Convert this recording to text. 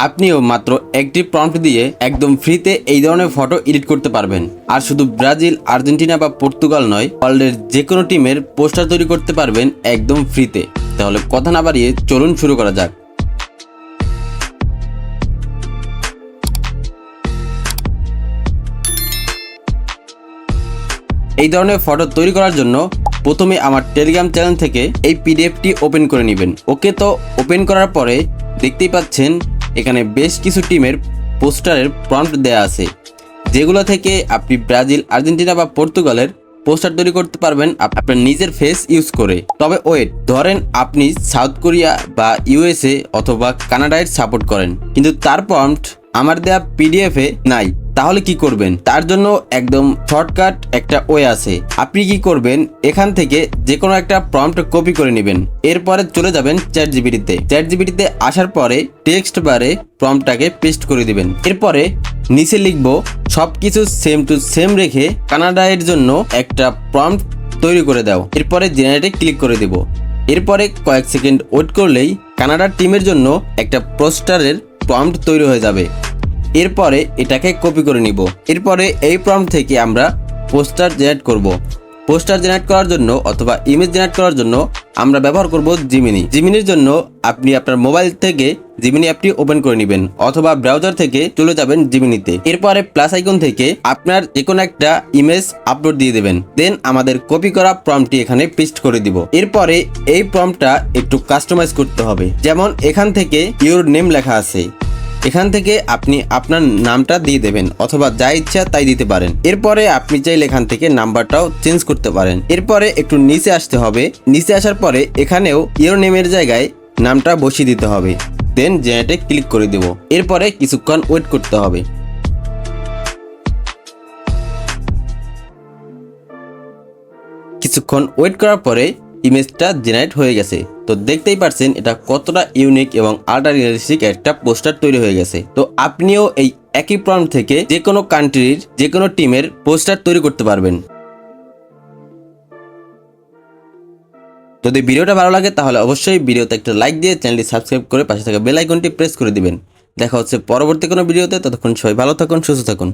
আপনিও মাত্র একটি প্রম্পট দিয়ে একদম ফ্রিতে এই ধরনের ফটো এডিট করতে পারবেন। আর শুধু ব্রাজিল, আর্জেন্টিনা বা পর্তুগাল নয়, ওয়ার্ল্ডের যে কোনো টিমের পোস্টার তৈরি করতে পারবেন একদম ফ্রিতে। তাহলে কথা না বাড়িয়ে চলুন শুরু করা যাক। এই ধরনের ফটো তৈরি করার জন্য প্রথমে আমার টেলিগ্রাম চ্যানেল থেকে এই পিডিএফটি ওপেন করে নেবেন। ওকে, তো ওপেন করার পরে দেখতেই পাচ্ছেন এখানে বেশ কিছু টিমের পোস্টারের প্রম্পট দেয়া আছে, যেগুলো থেকে আপনি ব্রাজিল, আর্জেন্টিনা বা পর্তুগালের পোস্টার তৈরি করতে পারবেন আপনার নিজের ফেস ইউজ করে। তবে ওয়েট, ধরেন আপনি সাউথ কোরিয়া বা ইউএসএ অথবা কানাডায় সাপোর্ট করেন, কিন্তু তার প্রম্পট আমার দেয়া পিডিএফে নাই, তাহলে কি করবেন? তার জন্য একদম শর্টকাট একটা ওয়ে আছে। আপনি কি করবেন, এখান থেকে যে কোনো একটা প্রম্পট কপি করে নেবেন, এরপরে চলে যাবেন চ্যাটজিপিটিতে আসার পরে টেক্সট বারে প্রম্পটটাকে পেস্ট করে দিবেন। এরপরে নিচে লিখব সবকিছু সেম টু সেম রেখে কানাডার জন্য একটা প্রম্পট তৈরি করে দাও। এরপরে জেনারেটে ক্লিক করে দেব। এরপরে কয়েক সেকেন্ড ওয়েট করলেই কানাডার টিমের জন্য একটা পোস্টারের প্রম্পট তৈরি হয়ে যাবে। এরপরে এটাকে কপি করে নিব। এরপরে এই প্রম্পট থেকে আমরা পোস্টার জেনারেট করব। পোস্টার জেনারেট করার জন্য অথবা ইমেজ জেনারেট করার জন্য আমরা ব্যবহার করব জিমিনির জন্য আপনি আপনার মোবাইল থেকে জিমিনি অ্যাপটি ওপেন করে নেবেন অথবা ব্রাউজার থেকে চলে যাবেন জিমিনিতে। এরপরে প্লাস আইকন থেকে আপনার যে কোনো একটা ইমেজ আপলোড দিয়ে দেবেন। দেন আমাদের কপি করা প্রম্পটটি এখানে পেস্ট করে দিব। এরপরে এই প্রম্পটটা একটু কাস্টমাইজ করতে হবে। যেমন এখান থেকে ইওর নেম লেখা আছে, এখান থেকে আপনি আপনার নামটা দিয়ে দেবেন অথবা যা ইচ্ছা তাই দিতে পারেন। এরপরে আপনি চাইলে এখান থেকে নাম্বারটাও চেঞ্জ করতে পারেন। এরপরে একটু নিচে আসতে হবে। নিচে আসার পরে এখানেও ইওর নেমের জায়গায় নামটা বসিয়ে দিতে হবে। দেন জেনারেটে ক্লিক করে দেব। এরপরে কিছুক্ষণ ওয়েট করতে হবে। কিছুক্ষণ ওয়েট করার পরে ইমেজটা জেনারেট হয়ে গেছে। তো দেখতেই পারছেন এটা কতটা ইউনিক এবং আল্ট্রা রিয়েলিস্টিক একটা পোস্টার তৈরি হয়ে গেছে। তো আপনিও এই একই প্রম্পট থেকে যে কোনো কান্ট্রির যে কোনো টিমের পোস্টার তৈরি করতে পারবেন। যদি ভিডিওটা ভালো লাগে তাহলে অবশ্যই ভিডিওতে একটা লাইক দিয়ে চ্যানেলটি সাবস্ক্রাইব করে পাশে থাকা বেল আইকনটি প্রেস করে দিবেন। দেখা হচ্ছে পরবর্তী কোনো ভিডিওতে। ততক্ষণ সবাই ভালো থাকুন, সুস্থ থাকুন।